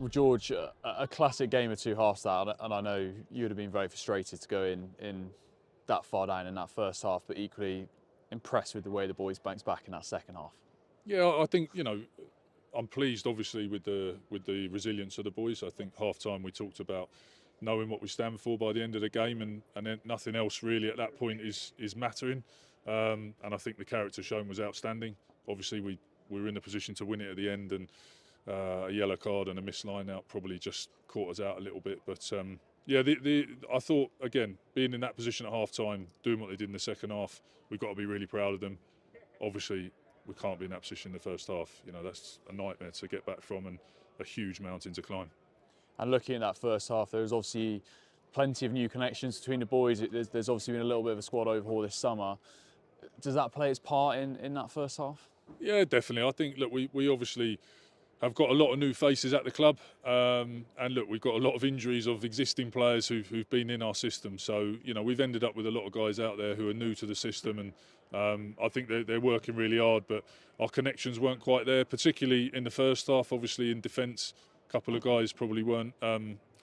George, a classic game of two halves that, and I know you would have been very frustrated to go in that far down in that first half, but equally impressed with the way the boys bounced back in that second half. Yeah, I think I'm pleased, obviously, with the resilience of the boys. I think half time we talked about knowing what we stand for by the end of the game, and then nothing else really at that point is mattering. And I think the character shown was outstanding. Obviously, we were in the position to win it at the end, and a yellow card and a missed line out probably just caught us out a little bit. But yeah, I thought, again, being in that position at half time, doing what they did in the second half, we've got to be really proud of them. Obviously, we can't be in that position in the first half. That's a nightmare to get back from and a huge mountain to climb. And looking at that first half, there was obviously plenty of new connections between the boys. There's obviously been a little bit of a squad overhaul this summer. Does that play its part in that first half? Yeah, definitely. I think, look, we obviously have got a lot of new faces at the club, and look, we've got a lot of injuries of existing players who've been in our system. So we've ended up with a lot of guys out there who are new to the system, and I think they're working really hard. But our connections weren't quite there, particularly in the first half. Obviously, in defence, a couple of guys probably weren't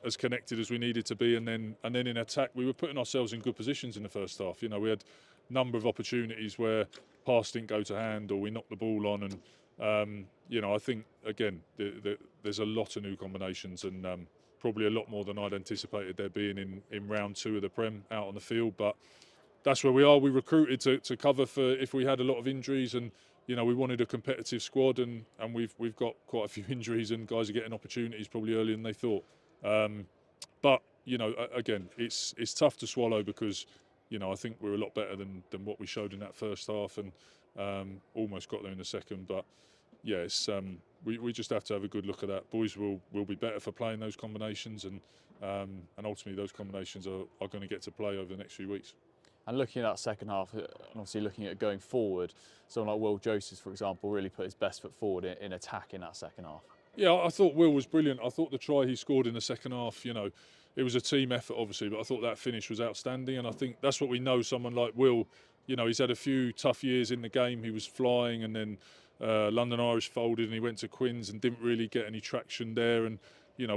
as connected as we needed to be, and then in attack, we were putting ourselves in good positions in the first half. We had a number of opportunities where pass didn't go to hand or we knocked the ball on, and I think, again, there's a lot of new combinations, and probably a lot more than I'd anticipated there being in round two of the Prem out on the field. But that's where we are. We recruited to cover for if we had a lot of injuries, and we wanted a competitive squad, and we've got quite a few injuries, and guys are getting opportunities probably earlier than they thought. But again, it's tough to swallow because I think we're a lot better than what we showed in that first half, and almost got there in the second. But yeah, we just have to have a good look at that. Boys will be better for playing those combinations, and ultimately those combinations are going to get to play over the next few weeks. And looking at that second half, and obviously looking at going forward, someone like Will Joseph, for example, really put his best foot forward in attack in that second half. Yeah, I thought Will was brilliant. I thought the try he scored in the second half, it was a team effort, obviously, but I thought that finish was outstanding. And I think that's what we know someone like Will, he's had a few tough years in the game. He was flying, and then London Irish folded, and he went to Quins and didn't really get any traction there. And,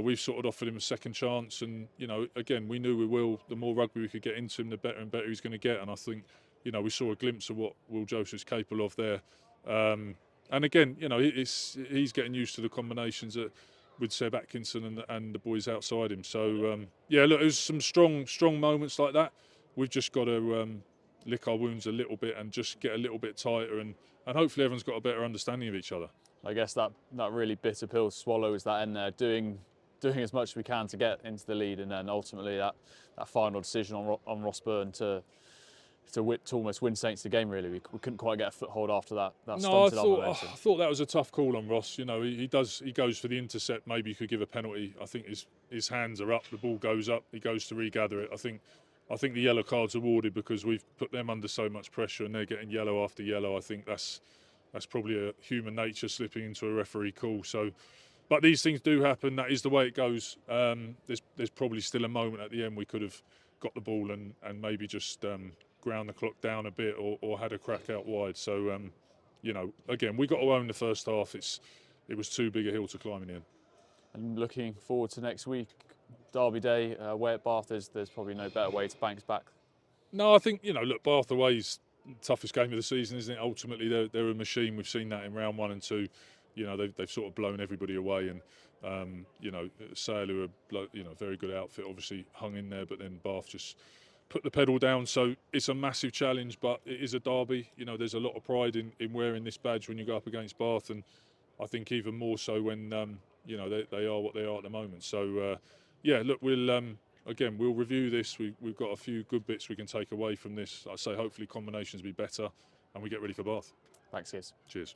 we've sort of offered him a second chance. And, again, we knew with Will, the more rugby we could get into him, the better and better he's going to get. And I think, we saw a glimpse of what Will Joseph's capable of there. And again, he's getting used to the combinations with Seb Atkinson and the boys outside him. So yeah, look, there's some strong moments like that. We've just got to lick our wounds a little bit and just get a little bit tighter, and hopefully everyone's got a better understanding of each other. I guess that really bitter pill to swallow is that end there, doing as much as we can to get into the lead, and then ultimately that final decision on Ross Byrne to almost win Saints the game. Really, we couldn't quite get a foothold after that. No, I thought that was a tough call on Ross. He goes for the intercept. Maybe he could give a penalty. I think his hands are up. The ball goes up. He goes to regather it. I think the yellow card's awarded because we've put them under so much pressure, and they're getting yellow after yellow. I think that's probably a human nature slipping into a referee call. So, but these things do happen. That is the way it goes. There's probably still a moment at the end we could have got the ball and maybe just ground the clock down a bit or had a crack out wide. So, again, we got to own the first half. It was too big a hill to climb in the end. And looking forward to next week, Derby Day, away at Bath, there's probably no better way to bounce back. No, I think, look, Bath away is the toughest game of the season, isn't it? Ultimately, they're a machine. We've seen that in round 1 and 2. They've sort of blown everybody away, and Sale, who are very good outfit, obviously hung in there, but then Bath just put the pedal down. So it's a massive challenge, but it is a derby. There's a lot of pride in wearing this badge when you go up against Bath, and I think even more so when they are what they are at the moment. So yeah, look, we'll review this. We've got a few good bits we can take away from this. I say hopefully combinations be better, and we get ready for Bath. Thanks, guys. Cheers.